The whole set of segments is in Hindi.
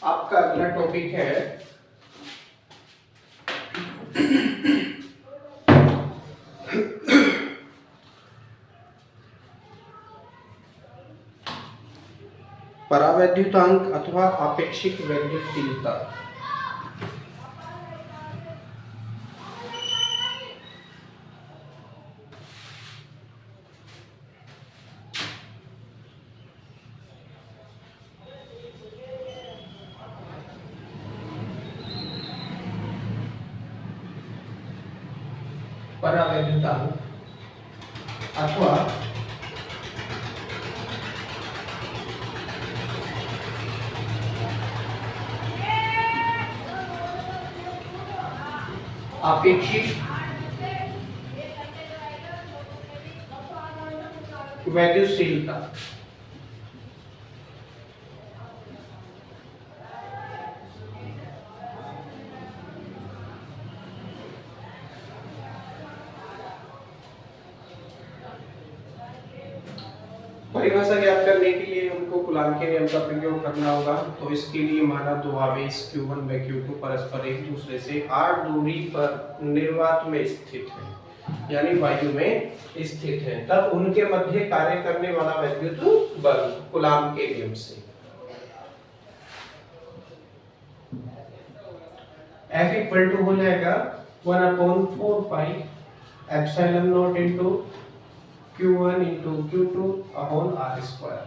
आपका अगला टॉपिक है परावैद्युतांक अथवा आपेक्षिक वैद्युतशीलता। परावैद्युतांक अथवा आपेक्षिक वैद्युतशीलता। परिभाषा ज्ञात करने के लिए हमको कूलाम के नियम का प्रयोग करना होगा। तो इसके लिए माना दो आवेश Q1 व Q2 परस्पर एक दूसरे से r दूरी पर निर्वात में स्थित है, यानी वायु में स्थित है, तब उनके मध्य कार्य करने वाला वैद्युत बल कूलाम के नियम से F इक्वल टू हो जाएगा 1/4 pi epsilon not into Q1 into Q2 upon R square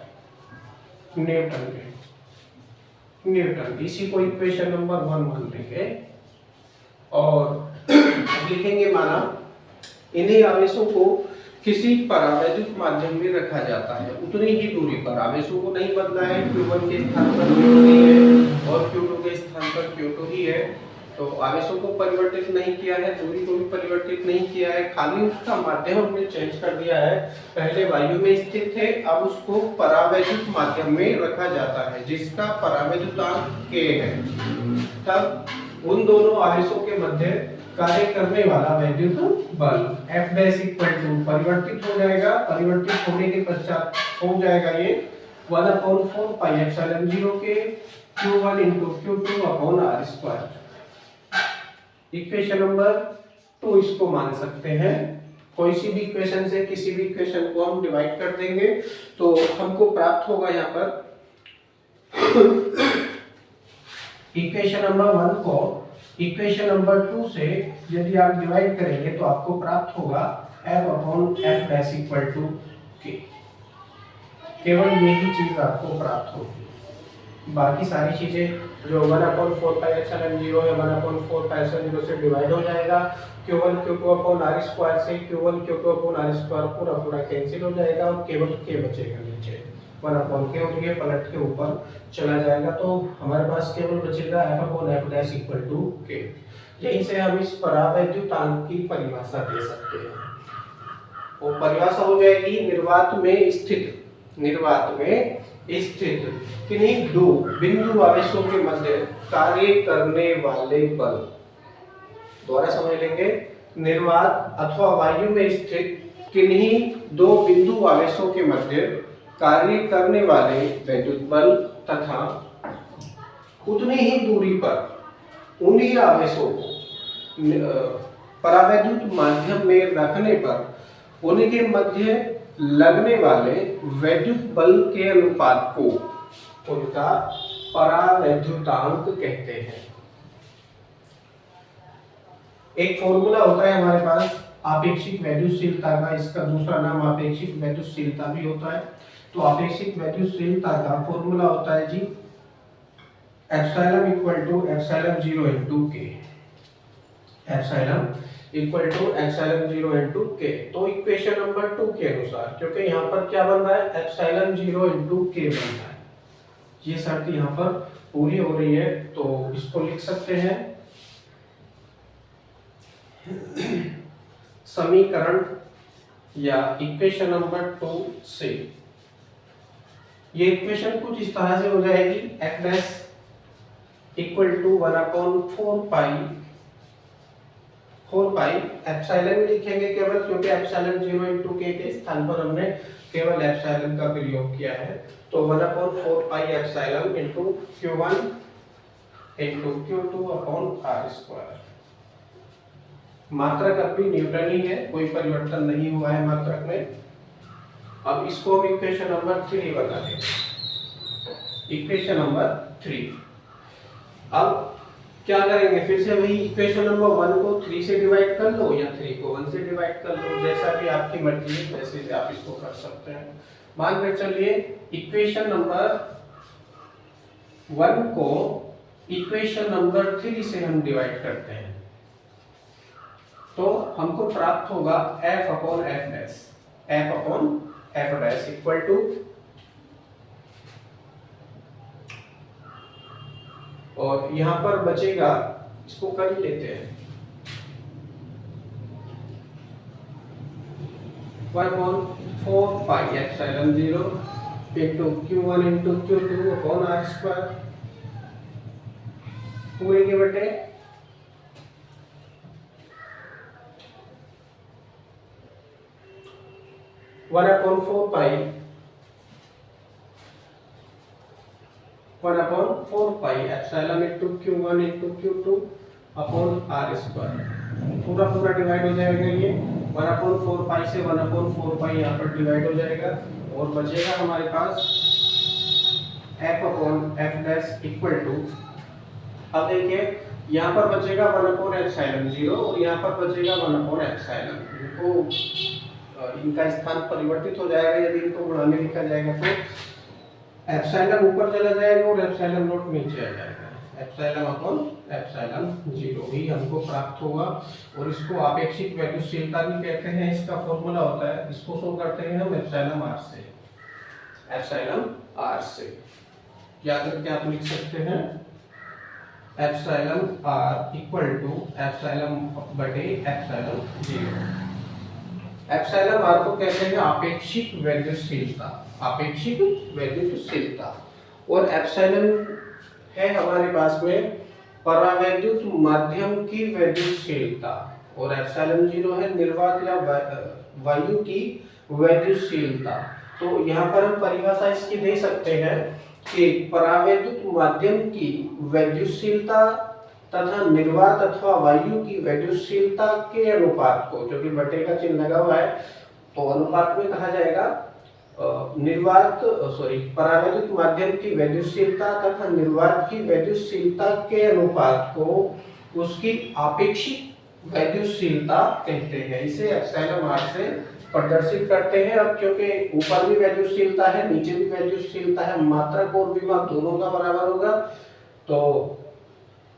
Newton में। न्यूटन इसी को इक्वेशन नंबर 1 मान लेंगे और लिखेंगे माना इन्हीं आवेशों को किसी परावैद्युत माध्यम में रखा जाता है उतनी ही दूरी पर, आवेशों को नहीं बदला है, Q1 के स्थान पर Q2 ही है और Q2 के स्थान पर Q2 ही है, तो आवेशों को परिवर्तित नहीं किया है, दूरी को भी परिवर्तित नहीं किया है, खाली उसका माध्यम हमने चेंज कर दिया है। पहले वायु में स्थित थे, अब उसको परावैद्युत माध्यम में रखा जाता है जिसका परावैद्युतांक K है। तब उन दोनों आवेशों के मध्य कार्य करने वाला वैद्युत बल F डैश इक्वल टू परिवर्तित हो जाएगा, परिवर्तित होने के पश्चात हो जाएगा ये 1/4 पाई एप्सिलॉन 0 के Q1 into Q2 upon R square. Equation number 2 इसको मान सकते हैं, कोई सी भी इक्वेशन से किसी भी इक्वेशन को हम डिवाइड कर देंगे तो हमको प्राप्त होगा यहाँ पर इक्वेशन नंबर 1 को इक्वेशन नंबर 2 से यदि आप डिवाइड करेंगे तो आपको प्राप्त होगा F upon F dash equal to K। केवल यही चीज आपको प्राप्त होगी, बाकी सारी चीजें जो 1/4 पाई एप्सिलॉन 0 है 1/4 पाई एप्सिलॉन 0 से डिवाइड हो जाएगा, Q1 Q2 upon R square से Q1 Q2 upon R square पूरा कैंसिल हो जाएगा और केवल K बचेगा नीचे, 1/K हो गया पलट के ऊपर चला जाएगा, तो हमारे पास केवल बचेगा F upon F dash equal to K। यहीं से हम इस परावैद्युतांक की परिभाषा दे सकते हैं। वो परिभाषा हो जाएगी निर्वात में स्थित किन्हीं दो बिंदु आवेशों के मध्य कार्य करने वाले बल। दोबारा समझ लेंगे, निर्वात अथवा वायु में स्थित किन्हीं दो बिंदु आवेशों के मध्य कार्य करने वाले वैद्युत बल तथा उतनी ही दूरी पर उन्हीं आवेशों को परावैद्युत माध्यम में रखने पर उनके मध्य लगने वाले वैद्युत बल के अनुपात को उनका परावैद्युतांक कहते हैं। एक फॉर्मूला होता है हमारे पास आपेक्षिक वैद्युतशीलता का, इसका दूसरा नाम आपेक्षिक वैद्युतशीलता भी होता है। तो आपेक्षिक वैद्युतशीलता का फॉर्मूला होता है जी epsilon equal to epsilon 0 into K। Epsilon equal to epsilon 0 into K। तो इक्वेशन नंबर 2 के अनुसार, क्योंकि यहाँ पर क्या बन रहा है एप्सिलॉन 0 इनटू K बन रहा है, ये शर्त यहाँ पर पूरी हो रही है, तो इसको लिख सकते हैं समीकरण या इक्वेशन नंबर 2 से। ये इक्वेशन कुछ इस तरह से हो जाएगी F dash equal to 1/4 pi epsilon लिखेंगे केवल, क्योंकि एप्सिलॉन 0 इनटू K के स्थान पर हमने केवल एप्सिलॉन का प्रयोग किया है, तो 1/4 pi epsilon into Q1 into Q2 upon R square. मात्रक अब भी न्यूटन ही है, कोई परिवर्तन नहीं हुआ है मात्रक में। अब इसको हम इक्वेशन नंबर 3 बना देंगे, इक्वेशन नंबर 3। अब क्या करेंगे, फिर से वही इक्वेशन नंबर 1 को 3 से डिवाइड कर लो या 3 को 1 से डिवाइड कर लो, जैसा भी आपकी मर्जी है वैसे से आप इसको कर सकते हैं। मान के चलिए इक्वेशन नंबर 1 को इक्वेशन नंबर 3 से हम डिवाइड करते हैं तो हमको प्राप्त होगा f upon f dash, f upon f dash equal to, और यहां पर बचेगा, इसको कर ही लेते हैं, 1/4 pi epsilon 0 into Q1 into Q2 upon R square पूरे के बटे 1/4 पाई 1/4 pi epsilon into Q1 into Q2 upon R square. पूरा पूरा डिवाइड हो जाएगा, ये 1/4 पाई से 1/4 पाई यहाँ पर डिवाइड हो जाएगा और बचेगा हमारे पास f upon f dash equal to, अब देखिए यहाँ पर बचेगा 1/एप्सिलॉन 0 और यहाँ पर बचेगा 1/एप्सिलॉन। इनका स्थान परिवर्तित हो जाएगा यदि इनको गुणा में लिखा जाएगा तो एप्सिलॉन ऊपर चला जाएगा और एप्सिलॉन नॉट नीचे आ जाएगा, एप्सिलॉन अपॉन एप्सिलॉन 0 ही हमको प्राप्त होगा। और इसको आपेक्षिक वैद्युशीलता भी कहते हैं, इसका फॉर्मूला होता है, इसको शो करते हैं हम एप्सिलॉन r से, एप्सिलॉन r से याद करके आप लिख सकते हैं epsilon r equal to epsilon बटे एप्सिलॉन 0। एप्सिलॉन r को कहते हैं आपेक्षिक वैद्युशीलता, आपेक्षिक वैद्युशीलता, और एप्सिलॉन है हमारे पास में परावैद्युत माध्यम की वैद्युशीलता, और एप्सिलॉन 0 है निर्वात या वायु की वैद्युशीलता। तो यहाँ पर हम परिभाषा इसकी दे सकते हैं कि परावैद्युत माध्यम की वैद्युशीलता तथा निर्वात अथवा वायु की वैद्युशीलता के अनुपात को, जो कि बटे का चिन्ह लगा हुआ है, तो अनुपात में कहा जाएगा परावैद्युत माध्यम की वैद्युशीलता तथा निर्वात की वैद्युशीलता के अनुपात को उसकी आपेक्षिक वैद्युशीलता कहते हैं। इसे एप्सिलॉन r से प्रदर्शित करते हैं। अब क्योंकि ऊपर भी वैद्युशीलता है नीचे भी वैद्युशीलता है, मात्रक और विभव दोनों का बराबर होगा, तो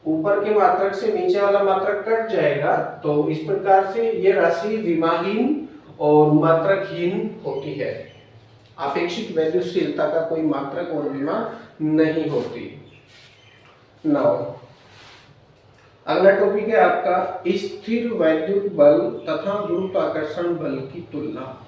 ऊपर के मात्रक से नीचे वाला मात्रक कट जाएगा, तो इस प्रकार से ये राशि विमाहीन और मात्रकहीन होती है। आपेक्षिक वैद्युशीलता का कोई मात्रक और विमा नहीं होती। नाउ अगला टॉपिक है आपका स्थिर वैद्युत बल तथा गुरुत्वाकर्षण बल की तुलना।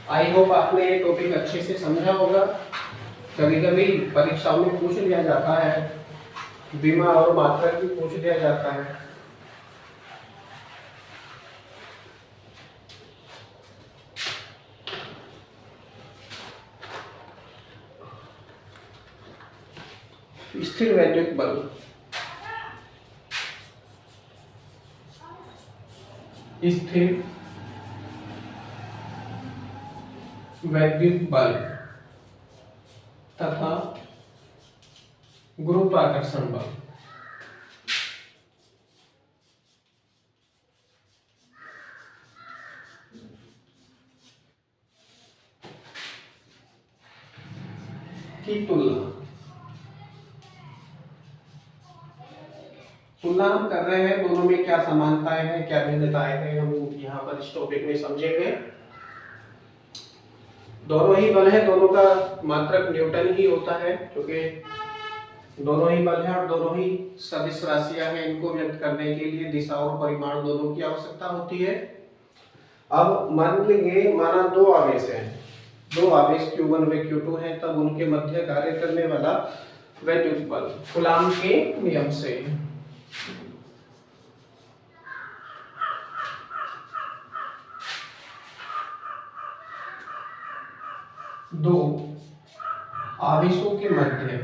आई होप आपने ये टॉपिक अच्छे से समझा होगा। कभी कभी परीक्षाओं में पूछ लिया जाता है, विमा और मात्रक भी पूछ लिया जाता है। स्थिर वैद्युत बल, स्थिर वैद्युत बल तथा गुरुत्वाकर्षण बल की तुलना हम कर रहे हैं। दोनों में क्या समानताएं हैं, क्या भिन्नताएं हैं, हम यहाँ पर इस टॉपिक में समझेंगे। दोनों ही बल है, दोनों का मात्रक न्यूटन ही होता है, क्योंकि दोनों ही बल है और दोनों ही सदिश राशियां हैं। इनको व्यक्त करने के लिए दिशा और परिमाण दोनों की आवश्यकता होती है। अब मान लेंगे, माना दो आवेश हैं, दो आवेश Q1 व Q2 हैं, तब उनके मध्य कार्य करने वाला वैद्युत बल कूलाम के नियम से दो आवेशों के मध्य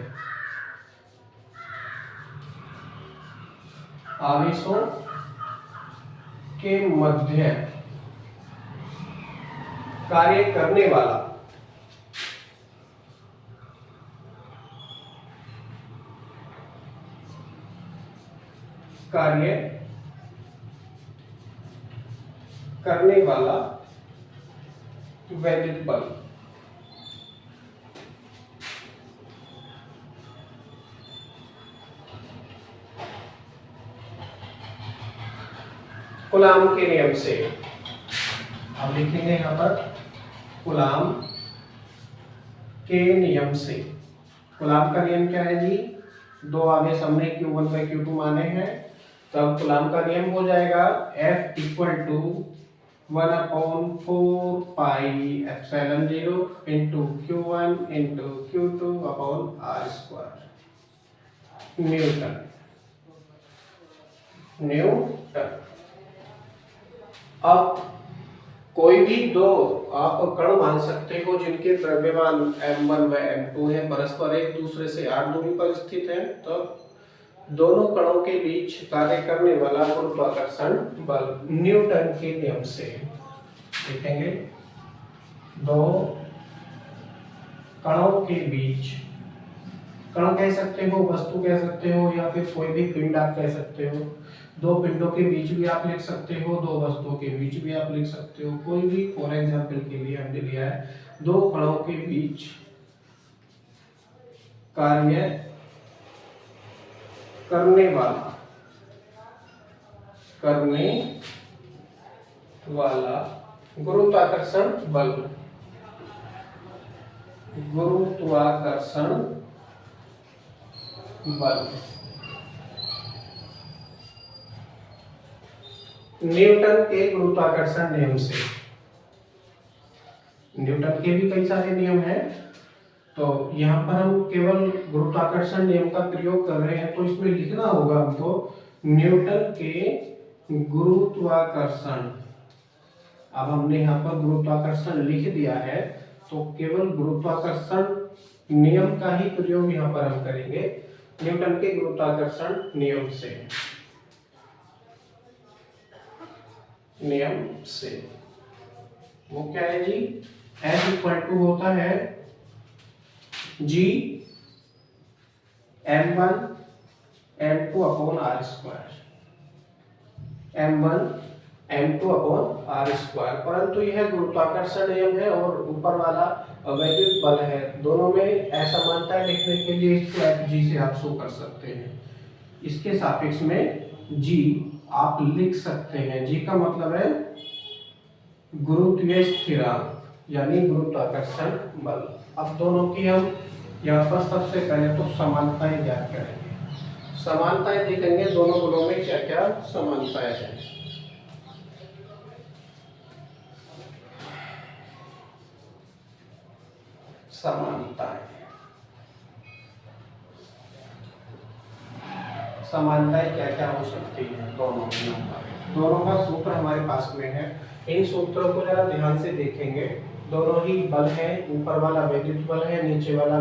कार्य करने वाला वैद्युत बल। कूलाम के नियम से अब लिखेंगे यहां पर कूलाम के नियम से। कूलाम का नियम क्या है जी? दो आवेश हमने Q1 बाई Q2 माने हैं, तब कूलाम का नियम हो जाएगा F equal to 1/4 pi epsilon 0 into Q1 into Q2 upon R square Newton. अब कोई भी दो आप कण मान सकते हो जिनके द्रव्यमान m1 व m2 है, परस्पर एक दूसरे से r दूरी पर स्थित है, तो दोनों कणों के बीच कार्य करने वाला गुरुत्वाकर्षण बल न्यूटन के नियम से लिखेंगे। दो कणों के बीच, कण कह सकते हो, वस्तु कह सकते हो, या फिर कोई भी पिंड आप कह सकते हो। दो पिंडों के बीच भी आप लिख सकते हो, दो वस्तुओं के बीच भी आप लिख सकते हो, कोई भी। फॉर एग्जांपल के लिए हमने लिया है दो कणों के बीच कार्य करने वाला गुरुत्वाकर्षण बल न्यूटन के गुरुत्वाकर्षण नियम से। न्यूटन के भी कई सारे नियम हैं, तो यहाँ पर हम केवल गुरुत्वाकर्षण नियम का प्रयोग कर रहे हैं, तो इसमें लिखना होगा हमको न्यूटन के गुरुत्वाकर्षण। अब हमने यहाँ पर गुरुत्वाकर्षण लिख दिया है, तो केवल गुरुत्वाकर्षण नियम का ही प्रयोग यहाँ पर हम करेंगे, न्यूटन के गुरुत्वाकर्षण नियम से। वो क्या है जी? F इक्वल टू होता है G m1 m2 upon r square, m1 m2 upon r square. परंतु यह गुरुत्वाकर्षण नियम है और ऊपर वाला वैद्युत बल है, दोनों में असमानता लिखने के लिए इसको Fg से आप शो कर सकते हैं। इसके सापेक्ष में G आप लिख सकते हैं। G का मतलब है गुरुत्वीय स्थिरांक यानी गुरुत्वाकर्षण बल। अब दोनों की हम यहाँ पर सबसे पहले तो समानताएं ज्ञात करेंगे। समानताएं देखेंगे दोनों बलों में क्या क्या समानताएं हैं। समानताएं क्या क्या हो सकती है दोनों का सूत्र हमारे पास में है। इन सूत्रों को जरा ध्यान से देखेंगे। दोनों ही बल है, ऊपर वाला वैद्युत बल है, नीचे वाला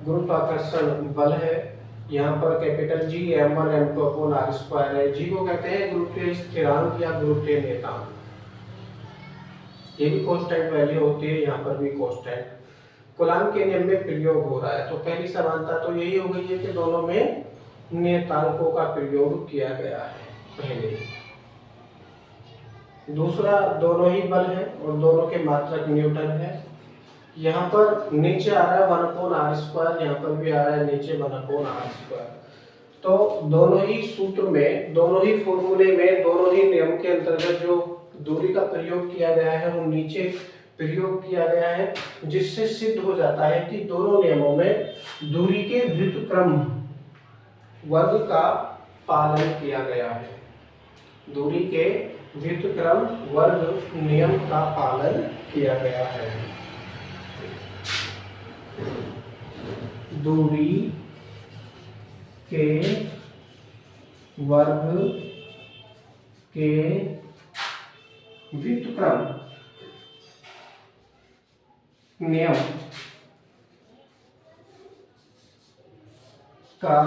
गुरुत्वाकर्षण बल है। यहाँ पर capital G m1 m2 upon r square है। G को कहते हैं गुरुत्वीय स्थिरांक या गुरुत्वीय नियतांक। ये भी कांस्टेंट वैल्यू होती है, यहाँ पर भी कांस्टेंट। कूलाम के नियम में प्रयोग हो रहा है, तो पहली समानता तो यही हो गई है कि दोनों में नियतांकों का प्रयोग किया गया है पहले। दूसरा, दोनों ही बल है और दोनों के मात्रक न्यूटन है। यहाँ पर नीचे आ रहा है 1/r स्क्वायर, यहाँ पर भी आ रहा है नीचे 1/r स्क्वायर। तो दोनों ही सूत्र में, दोनों ही फॉर्मूले में, दोनों ही नियम के अंतर्गत जो दूरी का प्रयोग किया गया है वो नीचे प्रयोग किया गया है, जिससे सिद्ध हो जाता है कि दोनों नियमों में दूरी के व्युत्क्रम वर्ग का पालन किया गया है। दूरी के व्युत्क्रम वर्ग नियम का पालन किया गया है। दूरी के वर्ग के व्युत्क्रम नियम का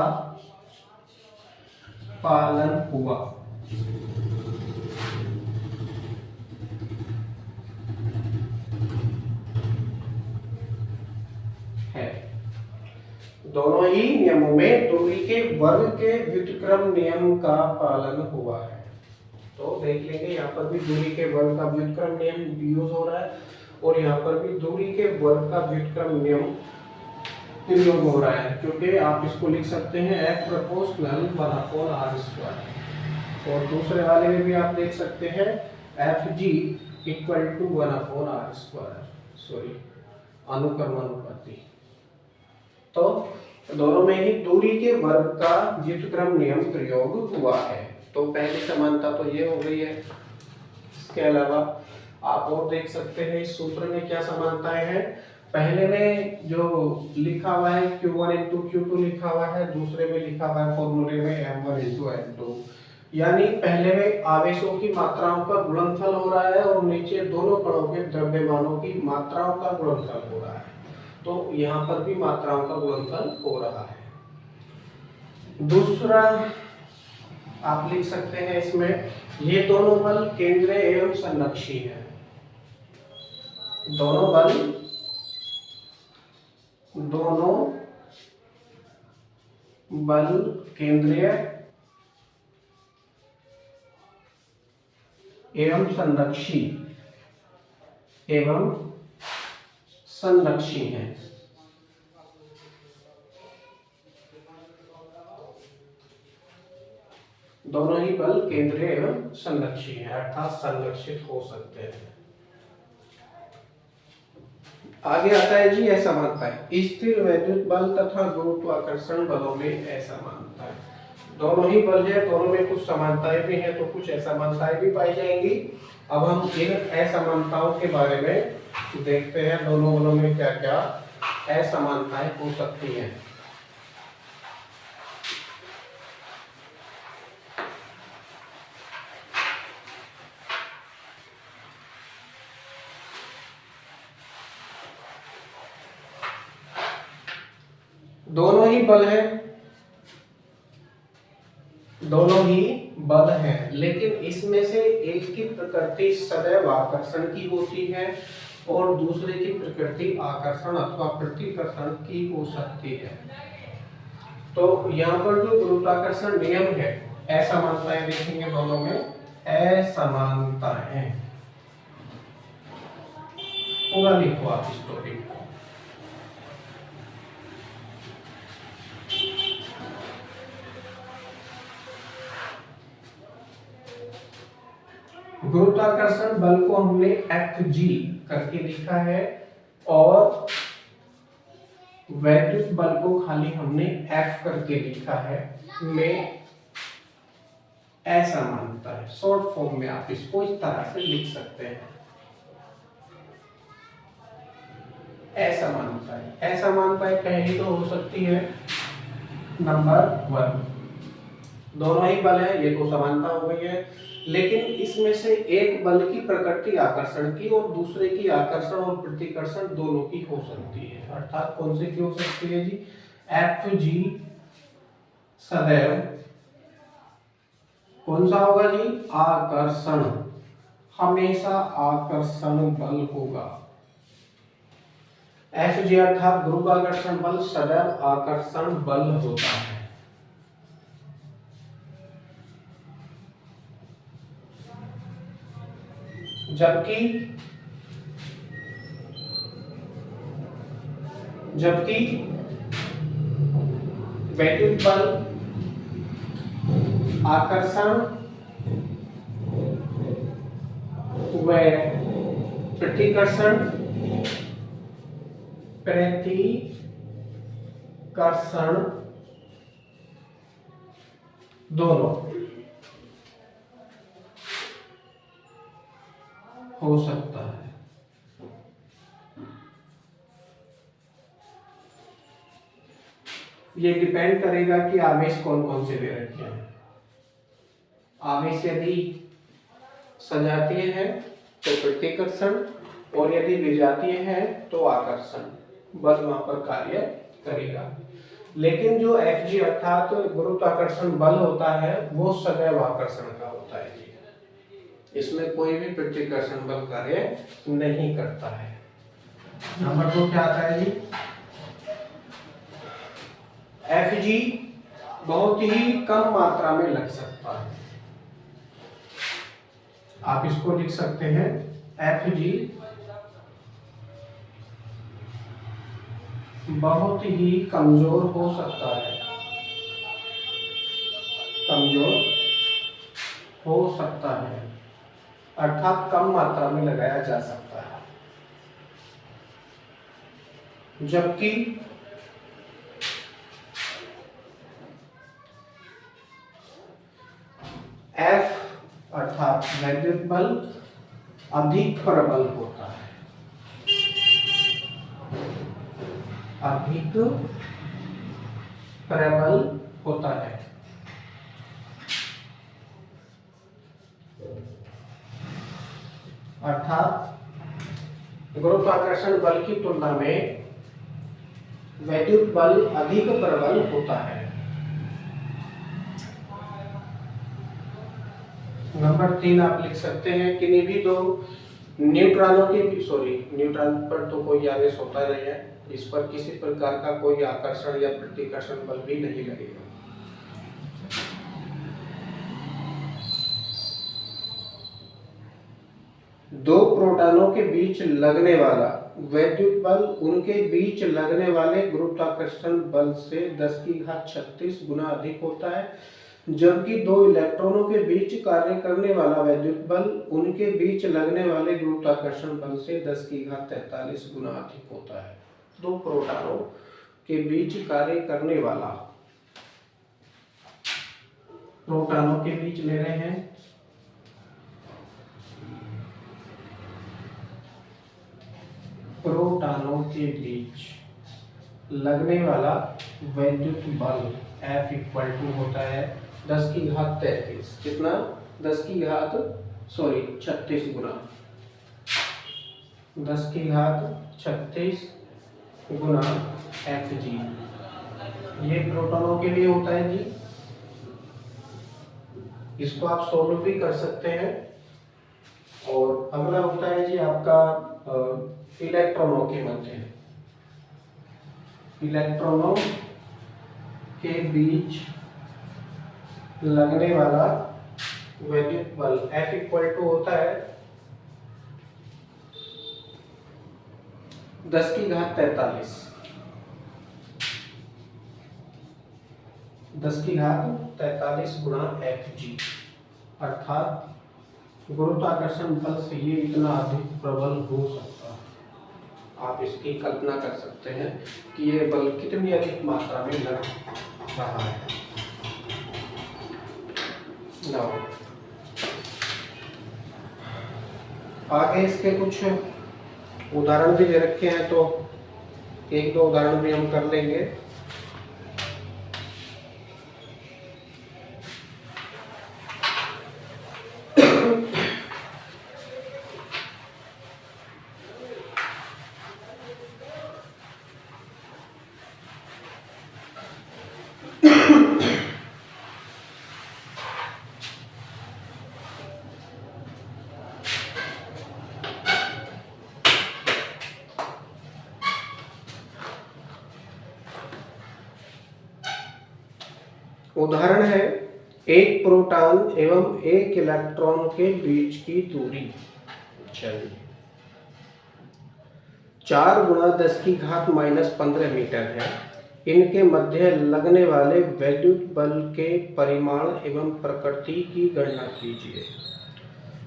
पालन हुआ है। दोनों ही नियमों में दूरी के वर्ग के व्युत्क्रम नियम का पालन हुआ है। तो देख लेंगे यहाँ पर भी दूरी के वर्ग का व्युत्क्रम नियम यूज हो रहा है और यहाँ पर भी दूरी के वर्ग का व्युत्क्रम नियम प्रयोग हो रहा है, क्योंकि आप इसको लिख सकते हैं F प्रोपोर्शनल 1/r²। और दूसरे वाले में भी आप देख सकते हैं FG equal to 1/r²। Sorry, अनुक्रमानुपाती। तो दोनों में ही दूरी के वर्ग का व्युत्क्रम नियम प्रयोग हुआ है। तो पहली समानता तो ये हो गई है। इसके अलावा आप और देख सकते हैं इस सूत्र में क्या समानताएं हैं। पहले में जो लिखा हुआ है Q1 इंटू Q2 लिखा हुआ है, दूसरे में लिखा हुआ है फॉर्मूले में M1 इंटू M2। यानी पहले में आवेशों की मात्राओं का गुणनफल हो रहा है और नीचे दोनों कणों के द्रव्यमानों की मात्राओं का गुणनफल हो रहा है। तो यहाँ पर भी मात्राओं का गुणनफल हो रहा है। दूसरा आप लिख सकते हैं इसमें, ये दोनों बल केंद्रीय एवं संरक्षी है। दोनों बल केंद्रीय एवं संरक्षी है। दोनों ही बल केंद्रीय एवं संरक्षी है, अर्थात संरक्षित हो सकते हैं। आगे आता है जी असमानता है। स्थिर वैद्युत बल तथा गुरुत्वाकर्षण बलों में असमानता है। दोनों ही बल है, दोनों में कुछ समानताएं भी हैं तो कुछ असमानताएं भी पाई जाएंगी। अब हम इन असमानताओं के बारे में देखते हैं, दोनों बलों में क्या क्या असमानताएं हो सकती हैं। दोनों ही बल हैं, लेकिन इसमें से एक की प्रकृति सदैव आकर्षण की होती है और दूसरे की प्रकृति आकर्षण अथवा प्रतिकर्षण की हो सकती है। तो यहाँ पर जो गुरुत्वाकर्षण नियम है, असमानताएं देखेंगे दोनों में असमानताएं। पूरा लिखो आप इस टॉपिक को। गुरुत्वाकर्षण बल को हमने Fg करके लिखा है और वैद्युत बल को खाली हमने F करके लिखा है। में असमानता है, शॉर्ट फॉर्म में आप इसको इस तरह से लिख सकते हैं। असमानताएं पहली तो हो सकती है नंबर 1, दोनों ही बल है, ये तो समानता हो गई है। लेकिन इसमें से एक बल की प्रकृति आकर्षण की और दूसरे की आकर्षण और प्रतिकर्षण दोनों की हो सकती है। अर्थात कौन सी की हो सकती है जी? Fg सदैव कौन सा होगा जी? आकर्षण, हमेशा आकर्षण बल होगा। Fg अर्थात गुरुत्वाकर्षण बल सदैव आकर्षण बल होता है। जबकि वैद्युत बल आकर्षण व प्रतिकर्षण दोनों हो सकता है। ये डिपेंड करेगा कि आवेश कौन कौन से दे रखे हैं। आवेश यदि सजातीय है तो प्रतिकर्षण, और यदि विजातीय है तो आकर्षण बल वहां पर कार्य करेगा। लेकिन जो Fg अर्थात गुरुत्वाकर्षण बल होता है वो सदैव आकर्षण का होता है जी, इसमें कोई भी प्रतिकर्षण बल कार्य नहीं करता है। नंबर 2 क्या आता है जी? Fg बहुत ही कम मात्रा में लग सकता है। आप इसको लिख सकते हैं Fg बहुत ही कमजोर हो सकता है, कमजोर हो सकता है अर्थात कम मात्रा में लगाया जा सकता है। जबकि F अर्थात वैद्युत बल अधिक प्रबल होता है, अधिक प्रबल होता है। अर्थात गुरुत्वाकर्षण बल की तुलना में वैद्युत बल अधिक प्रबल होता है। नंबर 3 आप लिख सकते हैं किन्हीं भी दो न्यूट्रॉनों के न्यूट्रॉन पर तो कोई आवेश होता नहीं है, इस पर किसी प्रकार का कोई आकर्षण या प्रतिकर्षण बल भी नहीं लगेगा। दो प्रोटॉनों के बीच लगने वाला वैद्युत बल उनके बीच लगने वाले गुरुत्वाकर्षण बल से 10⁻36 गुना अधिक होता है, जबकि दो इलेक्ट्रॉनों के बीच कार्य करने वाला वैद्युत बल उनके बीच लगने वाले गुरुत्वाकर्षण बल से 10⁻43 गुना अधिक होता है। दो प्रोटॉनों के बीच कार्य करने वाला, प्रोटॉनों के बीच ले रहे हैं प्रोटॉनों के बीच लगने वाला वैद्युत बल F इक्वल टू होता है 10⁻33 कितना 36 गुना 10⁻36 गुना Fg। ये प्रोटॉनों के लिए होता है जी, इसको आप सोल्व भी कर सकते हैं। और अगला होता है जी आपका इलेक्ट्रॉनों के मध्य, इलेक्ट्रॉनों के बीच लगने वाला वैद्युत बल F इक्वल टू होता है 10⁻43 गुना Fg। अर्थात गुरुत्वाकर्षण बल से ये इतना अधिक प्रबल हो सकता है। आप इसकी कल्पना कर सकते हैं कि ये बल कितनी अधिक मात्रा में लग रहा है। आगे इसके कुछ उदाहरण भी दे रखे हैं, तो एक दो उदाहरण भी हम कर लेंगे। उदाहरण है एक प्रोटॉन एवं एक इलेक्ट्रॉन के बीच की दूरी 4 × 10⁻⁻15 मीटर है। इनके मध्य लगने वाले वैद्युत बल के परिमाण एवं प्रकृति की गणना कीजिए।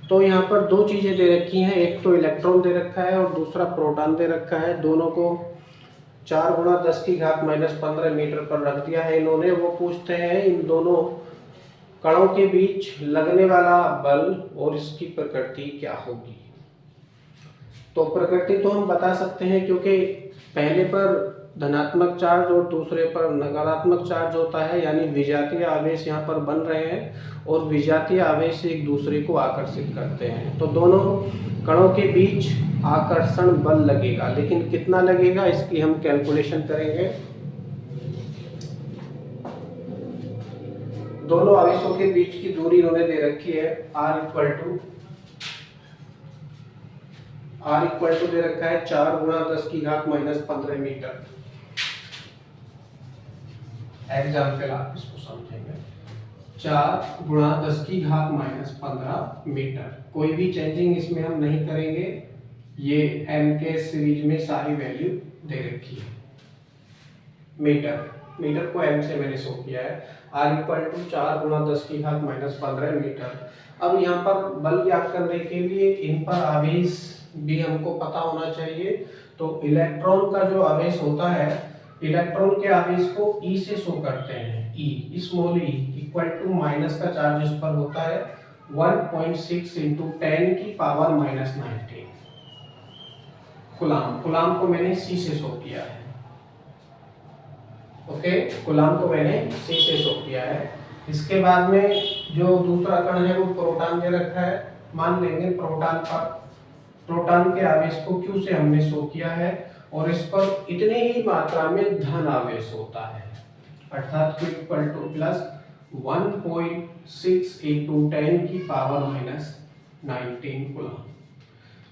तो यहाँ पर दो चीजें दे रखी हैं, एक तो इलेक्ट्रॉन दे रखा है और दूसरा प्रोटॉन दे रखा है। दोनों को 4 × 10⁻⁻15 मीटर पर रख दिया है इन्होंने। वो पूछते हैं इन दोनों कणों के बीच लगने वाला बल और इसकी प्रकृति क्या होगी। तो प्रकृति तो हम बता सकते हैं, क्योंकि पहले पर धनात्मक चार्ज और दूसरे पर नकारात्मक चार्ज होता है, यानी विजातीय आवेश यहाँ पर बन रहे हैं और विजातीय आवेश एक दूसरे को आकर्षित करते हैं। तो दोनों कणों के बीच आकर्षण बल लगेगा, लेकिन कितना लगेगा इसकी हम कैलकुलेशन करेंगे। दोनों आवेशों के बीच की दूरी उन्होंने दे रखी है, r इक्वल टू दे रखा है 4 गुणा 10 की घात -15 मीटर। एग्जाम्पल आप इसको समझेंगे, 4 गुणा 10 की घात -15 मीटर। कोई भी चेंजिंग इसमें हम नहीं करेंगे, ये m के सीरीज में सारी वैल्यू दे रखी है। मीटर को m से मैंने शो किया है। r इक्वल टू 4 गुणा 10 की घात -15 मीटर। अब यहाँ पर बल ज्ञात करने के लिए इन पर आवेश भी हमको पता होना चाहिए। तो इलेक्ट्रॉन का जो आवेश होता है, इलेक्ट्रॉन के आवेश को E से शो करते हैं। E small e equal to minus का चार्ज इस पर होता है 1.6 इंटू 10 की पावर -19 कूलाम। कूलाम को मैंने C से शो किया है। ओके, कूलाम को मैंने C से शो किया है। इसके बाद में जो दूसरा कण है वो प्रोटॉन दे रखा है। मान लेंगे प्रोटॉन के आवेश को Q से हमने शो किया है और इस पर इतनी ही मात्रा में धन आवेश होता है, अर्थात Q equal two plus 1.6 into 10 की पावर -19 कूलम।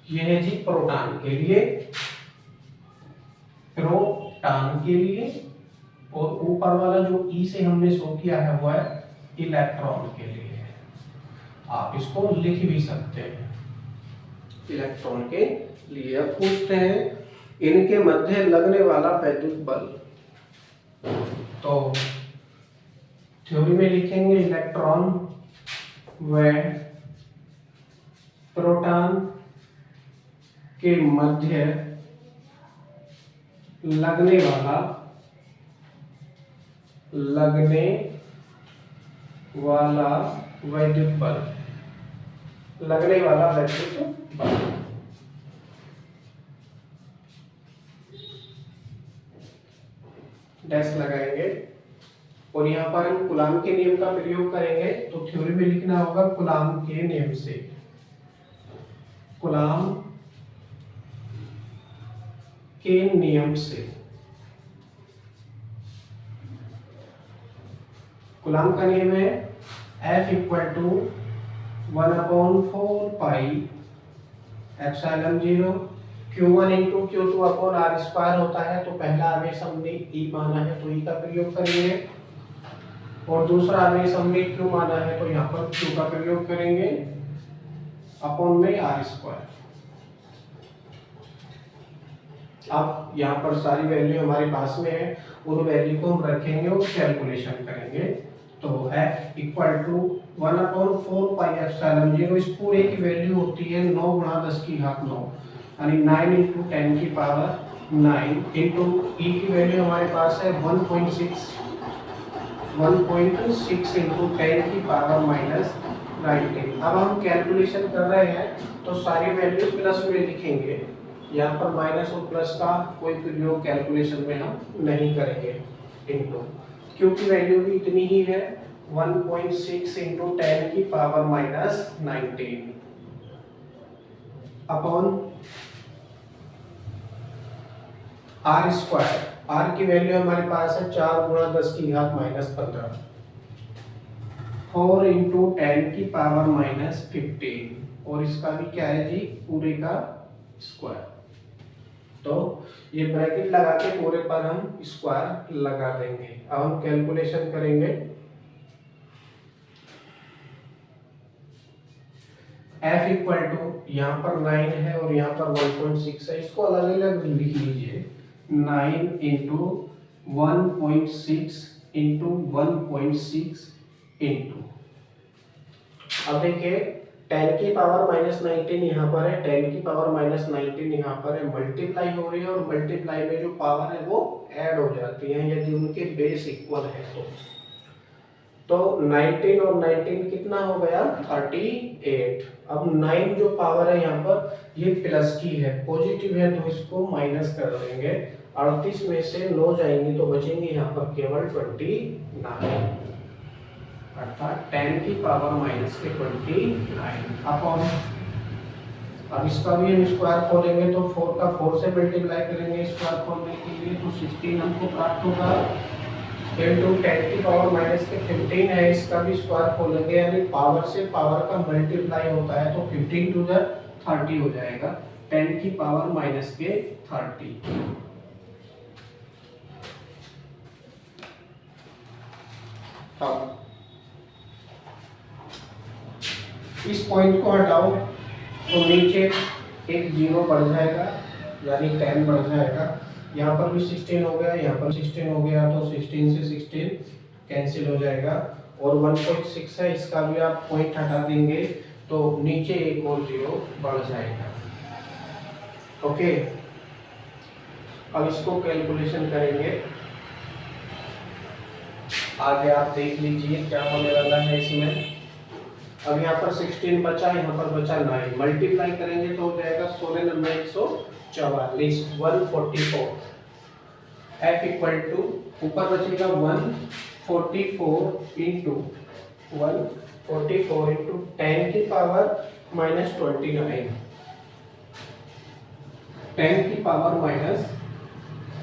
यह है जी प्रोटॉन के लिए। और ऊपर वाला जो E से हमने शो किया है वो है इलेक्ट्रॉन के लिए। आप इसको लिख भी सकते हैं इलेक्ट्रॉन के लिए। अब पूछते हैं इनके मध्य लगने वाला वैद्युत बल। तो थ्योरी में लिखेंगे इलेक्ट्रॉन व प्रोटॉन के मध्य लगने वाला वैद्युत बल। डैश लगाएंगे और यहाँ पर हम कूलाम के नियम का प्रयोग करेंगे। तो थ्योरी में लिखना होगा कूलाम के नियम से। कूलाम के नियम से कूलाम का नियम है F equal to 1/4 pi epsilon 0 Q1 into Q2 upon R square होता है। तो पहला आवेश हमने E माना है तो E का प्रयोग करेंगे और दूसरा आवेश हमने Q माना है तो यहाँ पर Q का प्रयोग करेंगे अपॉन में R स्क्वायर। अब यहाँ पर सारी वैल्यू हमारे पास में है, उन वैल्यू को हम रखेंगे और कैलकुलेशन करेंगे। तो F equal to 1/4 pi epsilon 0, इस पूरे की वैल्यू होती है 9 गुणा 10 की घात 9, यानी 9 इंटू 10 की पावर 9 इंटू E की वैल्यू हमारे पास है 1.6 इंटू 10 की पावर -19। अब हम कैलकुलेशन कर रहे हैं तो सारी वैल्यू प्लस में लिखेंगे। यहाँ पर माइनस और प्लस का कोई प्रयोग कैलकुलेशन में हम नहीं करेंगे। इंटू Q की वैल्यू भी इतनी ही है 1.6 इंटू 10 की power -19 upon R square. R की वैल्यू हमारे पास है 4 गुणा 10 की घात -15 4 इंटू 10 की पावर -15 और इसका भी क्या है जी पूरे का स्क्वायर। तो ये ब्रैकेट लगा के पूरे पर हम स्क्वायर लगा देंगे। अब हम कैलकुलेशन करेंगे। F इक्वल टू यहाँ पर 9 है और यहाँ पर 1.6 है, इसको अलग अलग लिख लीजिए। 9 इंटू 1.6 इंटू 1.6 इंटू, अब देखिए 10 की पावर -19 यहाँ पर है, 10 की पावर -19 यहाँ पर है, मल्टीप्लाई हो रही है और मल्टीप्लाई में जो पावर है वो ऐड हो जाती है यदि उनके बेस इक्वल है तो 19 और 19 कितना हो गया 38। अब 9 जो पावर है यहाँ पर ये प्लस की है, पॉजिटिव है तो इसको माइनस कर देंगे। 38 में से 9 जाएंगी तो बचेंगे यहाँ पर केवल 29, अर्थात 10 की पावर माइनस के 29 अपॉन, अब इसका भी हम स्क्वायर खोलेंगे तो 4 का 4 से मल्टीप्लाई करेंगे स्क्वायर खोलने के लिए, तो 16 हमको प्राप्त होगा, इनटू 10 की पावर माइनस के 15 है, इसका भी स्क्वायर खोलेंगे, यानी पावर से पावर का मल्टीप्लाई होता है तो 15 टू द 30 हो जाएगा, 10 की पावर माइनस के 30। अब इस पॉइंट को हटाओ तो नीचे एक 0 बढ़ जाएगा, यानी 10 बढ़ जाएगा, यहाँ पर भी 16 हो गया, यहाँ पर 16 हो गया, तो 16 से 16 कैंसिल हो जाएगा, और 1.6 है, इसका भी आप पॉइंट हटा देंगे तो नीचे एक और 0 बढ़ जाएगा। ओके, अब इसको कैलकुलेशन करेंगे, आगे आप देख लीजिए क्या होने वाला है इसमें। अब यहाँ पर 16 बचा, यहाँ पर बचा 9, मल्टीप्लाई करेंगे तो हो जाएगा 16,944 144, f इक्वल टू ऊपर बचेगा 144 इंटू 144 इंटू 10 की पावर माइनस 29, 10 की पावर माइनस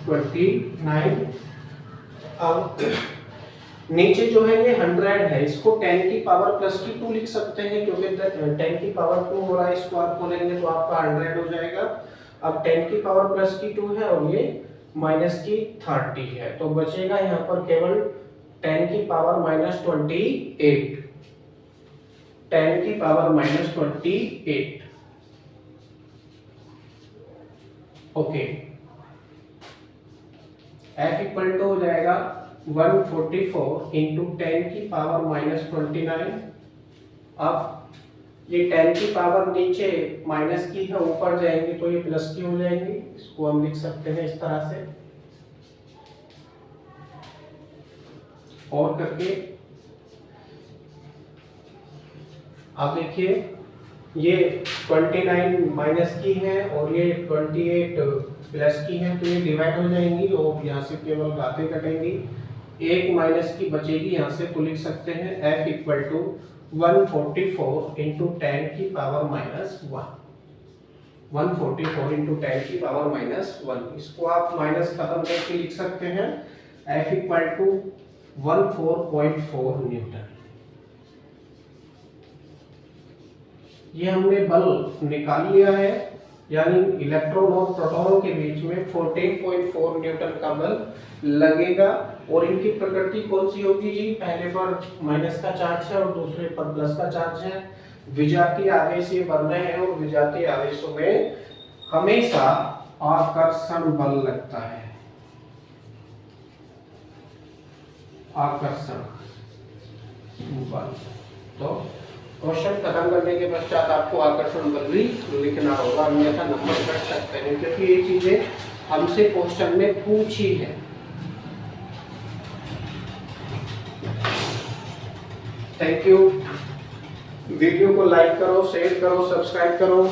29। अब नीचे जो है ये 100 है, इसको 10 की पावर प्लस की 2 लिख सकते हैं, क्योंकि 10 की पावर 2 हो रहा है, स्क्वायर खोलेंगे तो आपका 100 हो जाएगा। अब 10 की पावर प्लस की 2 है और ये माइनस की 30 है, तो बचेगा यहाँ पर केवल 10 की पावर माइनस 28, 10 की power minus 28। Okay, f equal to हो जाएगा 144 इंटू 10 की पावर माइनस 29। अब ये 10 की पावर नीचे माइनस की है, ऊपर जाएंगे तो ये प्लस की हो जाएंगी, इसको हम लिख सकते हैं इस तरह से, और करके आप देखिए ये 29 माइनस की है और ये 28 प्लस की है, तो ये डिवाइड हो जाएंगी और यहाँ से केवल बातें कटेंगी, एक माइनस की बचेगी यहाँ से, तो लिख सकते हैं f इक्वल टू 144 इंटू 10 की पावर माइनस 1, 144 इंटू 10 की पावर माइनस 1, इसको आप माइनस खत्म करके लिख सकते हैं f इक्वल टू 14.4 न्यूटन। ये हमने बल निकाल लिया है, यानी इलेक्ट्रॉन और प्रोटॉन के बीच में 14.4 न्यूटन का बल लगेगा। और इनकी प्रकृति कौन सी होगी जी, पहले पर माइनस का चार्ज है और दूसरे पर प्लस का चार्ज है, विजातीय आवेश ये बन रहे हैं और विजातीय आवेशों में हमेशा आकर्षण बल लगता है, आकर्षण बल। तो क्वेश्चन खत्म करने के पश्चात आपको आकर्षण बल भी लिखना होगा, अन्यथा नंबर कट सकते हैं, क्योंकि ये चीजें हमसे क्वेश्चन में पूछी है। Thank you. वीडियो को लाइक करो, शेयर करो, सब्सक्राइब करो।